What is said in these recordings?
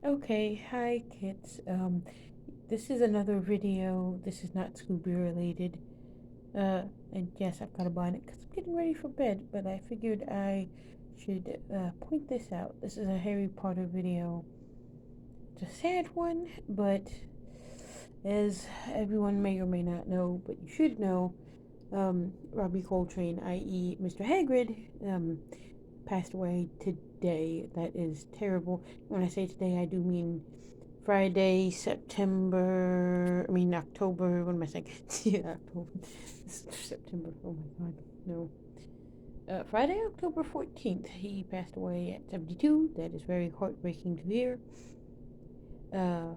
Okay, hi kids. This is another video. This is not Scooby related. Uh, and yes, I've got a bonnet because I'm getting ready for bed, but I figured I should point this out. This is a Harry Potter video. It's a sad one, but as everyone may or may not know, but you should know, Robbie Coltrane, i.e., Mr. Hagrid, passed away today. That is terrible. When I say today, I do mean Friday, October, what am I saying? Yeah, October. September, oh my god, no. Friday, October 14th, he passed away at 72. That is very heartbreaking to hear. Uh,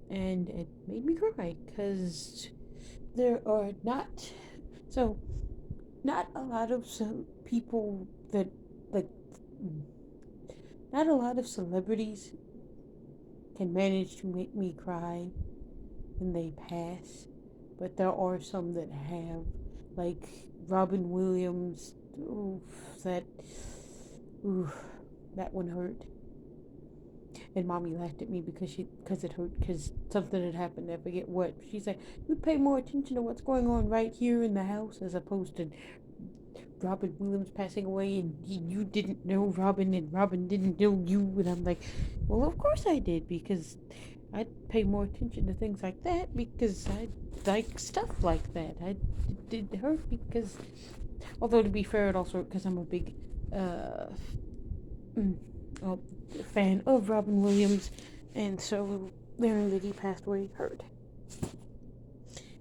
and it made me cry, because there are so, not a lot of people that, like, not a lot of celebrities can manage to make me cry when they pass, but there are some that have, like Robin Williams. Oof, that, oof, that one hurt. And mommy laughed at me because it hurt because something had happened. I forget what. She's like, "You pay more attention to what's going on right here in the house as opposed to Robin Williams passing away, and you didn't know Robin, and Robin didn't know you." And I'm like, well, of course I did, because I pay more attention to things like that because I like stuff like that. I did hurt because, although to be fair, it also because I'm a big uh, mm, oh, fan of Robin Williams, and so learning that he passed away hurt.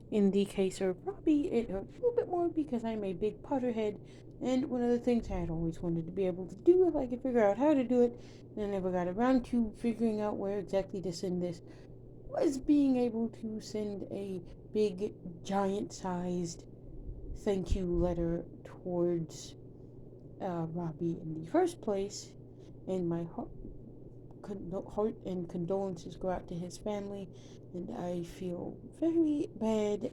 In the case of Robbie, it hurt a little bit more because I'm a big potterhead, and one of the things I had always wanted to be able to do if I could figure out how to do it, and I never got around to figuring out where exactly to send this, was being able to send a big, giant sized thank you letter towards Robbie in the first place. And my heart and condolences go out to his family, and I feel very bad.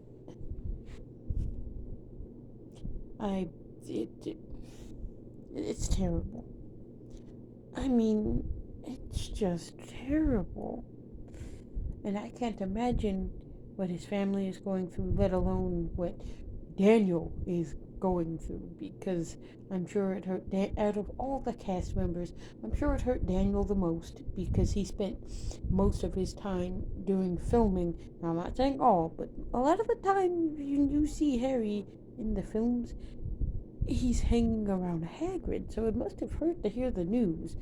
I it, it it's terrible. I mean, it's just terrible. And I can't imagine what his family is going through, let alone what Daniel is going through, because I'm sure it hurt out of all the cast members, I'm sure it hurt Daniel the most because he spent most of his time during filming. Now, I'm not saying all, but a lot of the time you see Harry in the films, he's hanging around Hagrid, so it must have hurt to hear the news.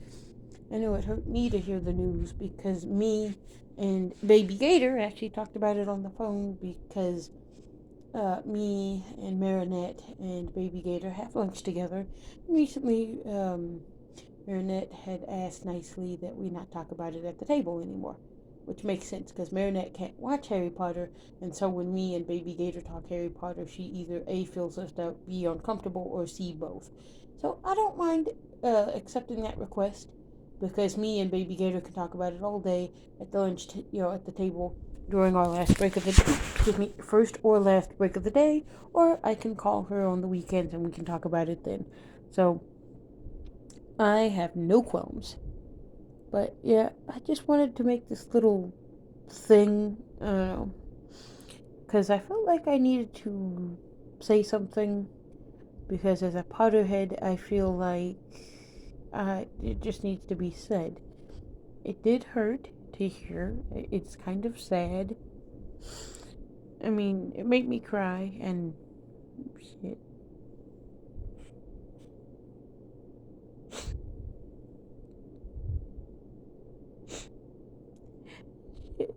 I know it hurt me to hear the news because me and Baby Gator actually talked about it on the phone, because me and Marinette and Baby Gator have lunch together. Recently, Marinette had asked nicely that we not talk about it at the table anymore, which makes sense because Marinette can't watch Harry Potter, and so when me and Baby Gator talk Harry Potter, she either A, feels left out, B, uncomfortable, or C, both. So I don't mind accepting that request, because me and Baby Gator can talk about it all day at the at the table during our last break of the day. Excuse me, first or last break of the day, or I can call her on the weekends and we can talk about it then. So I have no qualms. But yeah, I just wanted to make this little thing, I don't know, because I felt like I needed to say something, because as a Potterhead, I feel like it just needs to be said. It did hurt to hear. It's kind of sad. I mean, it made me cry, and shit. Shit.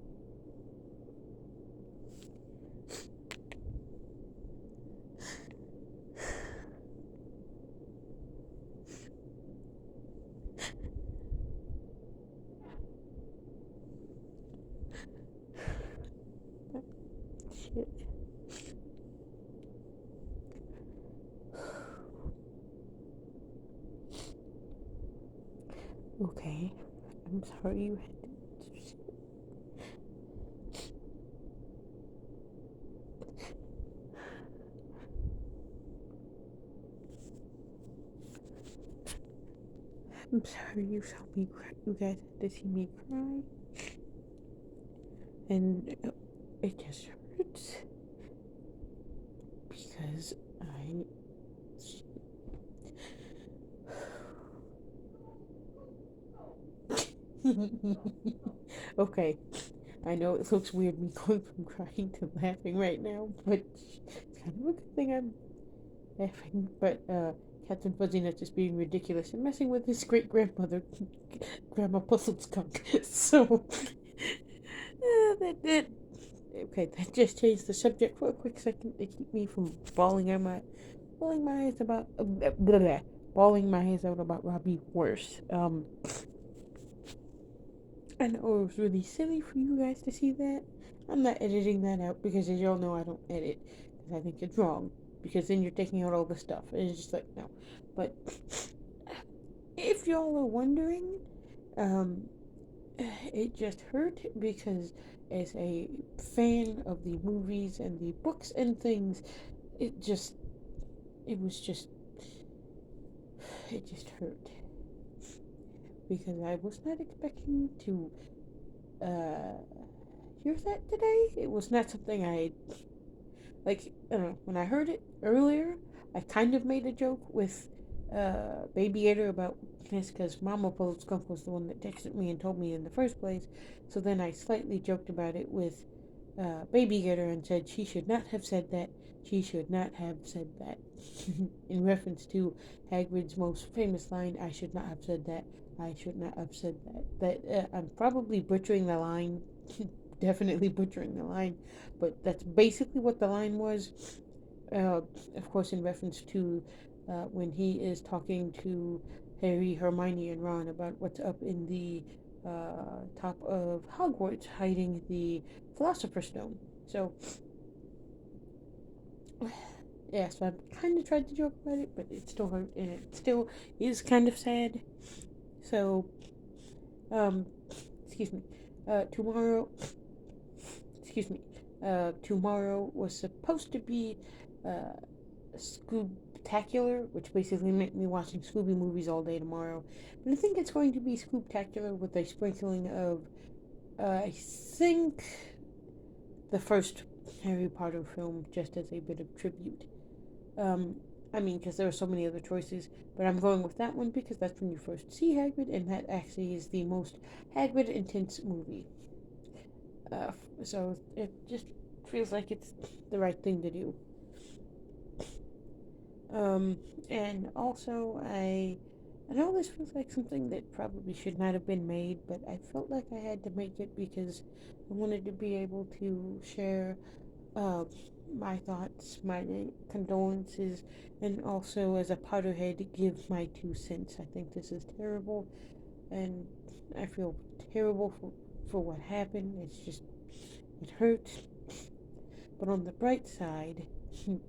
Okay. I'm sorry you had to. I'm sorry you saw me cry. You guys had to see me cry. And it just hurts. Because I. Okay, I know it looks weird me going from crying to laughing right now, but it's kind of a good thing I'm laughing. But Captain Fuzziness is being ridiculous and messing with his great grandmother, Grandma Puzzled Skunk. So that okay, that just changed the subject for a quick second to keep me from bawling my eyes about bawling my eyes out about Robbie worse. I know it was really silly for you guys to see that. I'm not editing that out because, as y'all know, I don't edit because I think it's wrong. Because then you're taking out all the stuff, and it's just like no. But if y'all are wondering, um, it just hurt because, as a fan of the movies and the books and things, it just, it was just, it just hurt because I was not expecting to hear that today. It was not something I like. I don't know. When I heard it earlier, I kind of made a joke with Baby Gator about this because Mama Pulled Skunk was the one that texted me and told me in the first place. So then I slightly joked about it with Baby Gator and said she should not have said that. She should not have said that. In reference to Hagrid's most famous line, I should not have said that. I should not have said that. I'm probably butchering the line. Definitely butchering the line. But that's basically what the line was. Of course, in reference to when he is talking to Harry, Hermione, and Ron about what's up in the top of Hogwarts, hiding the Philosopher's Stone. So, yeah, so I kind of tried to joke about it, but it still hurt, and it still is kind of sad. So, um, excuse me. Tomorrow, excuse me. Tomorrow was supposed to be Scooptacular, which basically meant me watching Scooby movies all day tomorrow. But I think it's going to be Scooptacular with a sprinkling of, I think, the first Harry Potter film, just as a bit of tribute. Um, I mean, because there are so many other choices, but I'm going with that one because that's when you first see Hagrid, and that actually is the most Hagrid intense movie. Uh, so it just feels like it's the right thing to do. Um, and also, I know this feels like something that probably should not have been made, but I felt like I had to make it because I wanted to be able to share uh, my thoughts, my condolences, and also as a Potterhead, give my 2 cents. I think this is terrible, and I feel terrible for what happened. It's just, it hurts. But on the bright side, on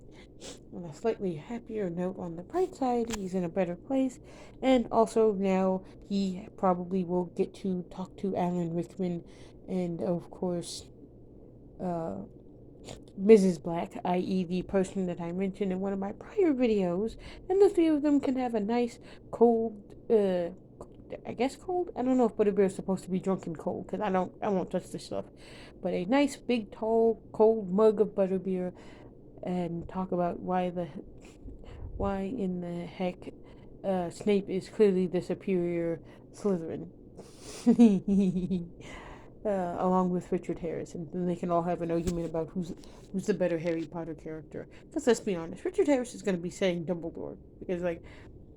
a slightly happier note, on the bright side, he's in a better place. And also now he probably will get to talk to Alan Rickman and, of course, uh, Mrs. Black, i.e., the person that I mentioned in one of my prior videos. And the three of them can have a nice, cold, I guess cold? I don't know if Butterbeer is supposed to be drunk and cold because I won't touch this stuff. But a nice, big, tall, cold mug of Butterbeer and talk about why in the heck Snape is clearly the superior Slytherin. Along with Richard Harris, and then they can all have an argument about who's the better Harry Potter character. Because let's be honest, Richard Harris is going to be saying Dumbledore because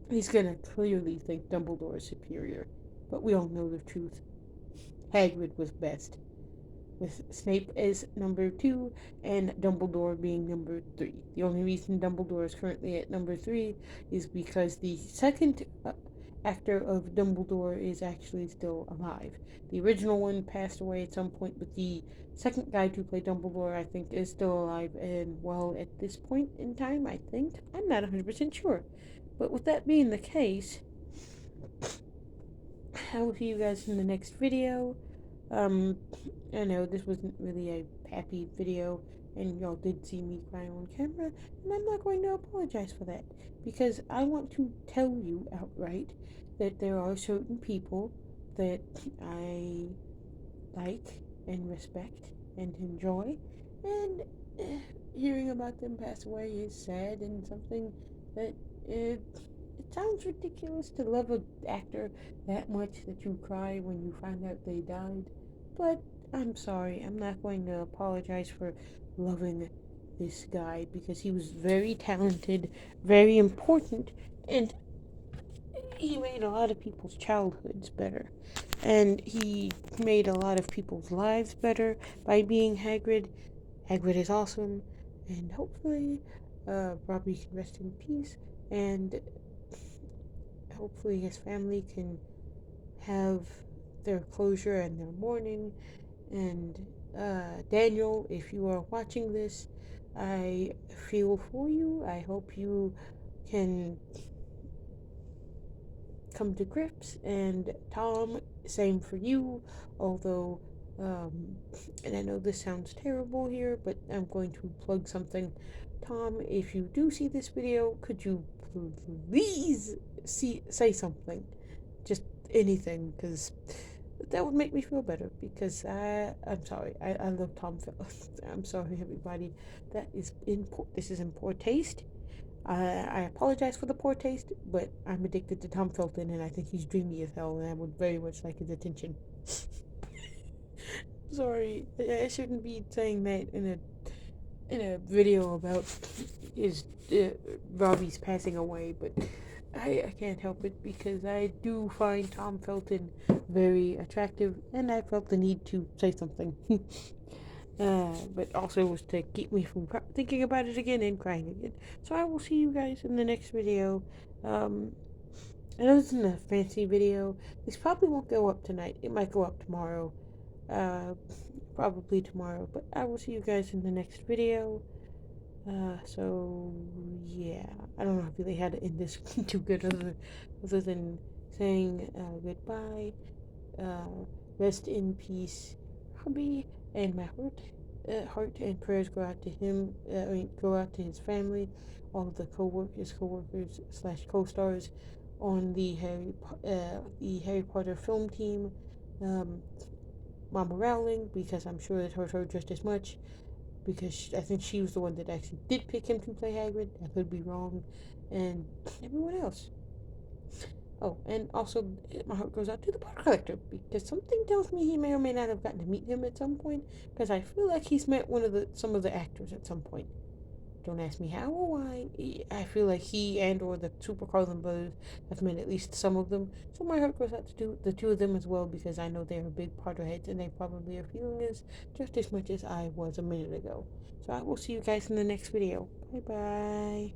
he's going to clearly think Dumbledore is superior, but we all know the truth. Hagrid was best, with Snape as number 2 and Dumbledore being number 3. The only reason Dumbledore is currently at number 3 is because the second actor of Dumbledore is actually still alive. The original one passed away at some point, but the second guy to play Dumbledore, I think, is still alive and well at this point in time, I think. I'm not 100% sure. But with that being the case, I will see you guys in the next video. I know this wasn't really a happy video, and y'all did see me cry on camera, and I'm not going to apologize for that, because I want to tell you outright that there are certain people that I like and respect and enjoy, and hearing about them pass away is sad and something that it sounds ridiculous to love an actor that much that you cry when you find out they died, but I'm sorry, I'm not going to apologize for loving this guy because he was very talented, very important, and he made a lot of people's childhoods better. And he made a lot of people's lives better by being Hagrid. Hagrid is awesome, and hopefully, Robbie can rest in peace, and hopefully his family can have their closure and their mourning. And Daniel, if you are watching this, I feel for you. I hope you can come to grips. And Tom, same for you. Although, and I know this sounds terrible here, but I'm going to plug something. Tom, if you do see this video, could you please say something? Just anything, because that would make me feel better. Because I'm sorry, I love Tom Felton. I'm sorry, everybody. That is this is in poor taste. I apologize for the poor taste, but I'm addicted to Tom Felton, and I think he's dreamy as hell, and I would very much like his attention. Sorry, I shouldn't be saying that in a video about his Robbie's passing away, but I can't help it because I do find Tom Felton very attractive, and I felt the need to say something. But also was to keep me from thinking about it again and crying again. So I will see you guys in the next video. Um, I know this isn't a fancy video. This probably won't go up tonight. It might go up tomorrow. Uh, Probably tomorrow. But I will see you guys in the next video. So yeah, I don't know if I really had to end this too good other than saying goodbye. Uh, Rest in peace, Robbie, and my heart and prayers go out to him. Go out to his family, all of the coworkers slash co-stars on the Harry Potter film team. Um, Mama Rowling, because I'm sure it hurt her just as much. Because I think she was the one that actually did pick him to play Hagrid. I could be wrong, and everyone else. Oh, and also my heart goes out to the Potter Collector because something tells me he may or may not have gotten to meet him at some point. Because I feel like he's met some of the actors at some point. Don't ask me how or why. I feel like he and or the Super Carlin brothers have met at least some of them. So my heart goes out to the two of them as well because I know they're big Potterheads and they probably are feeling this just as much as I was a minute ago. So I will see you guys in the next video. Bye bye.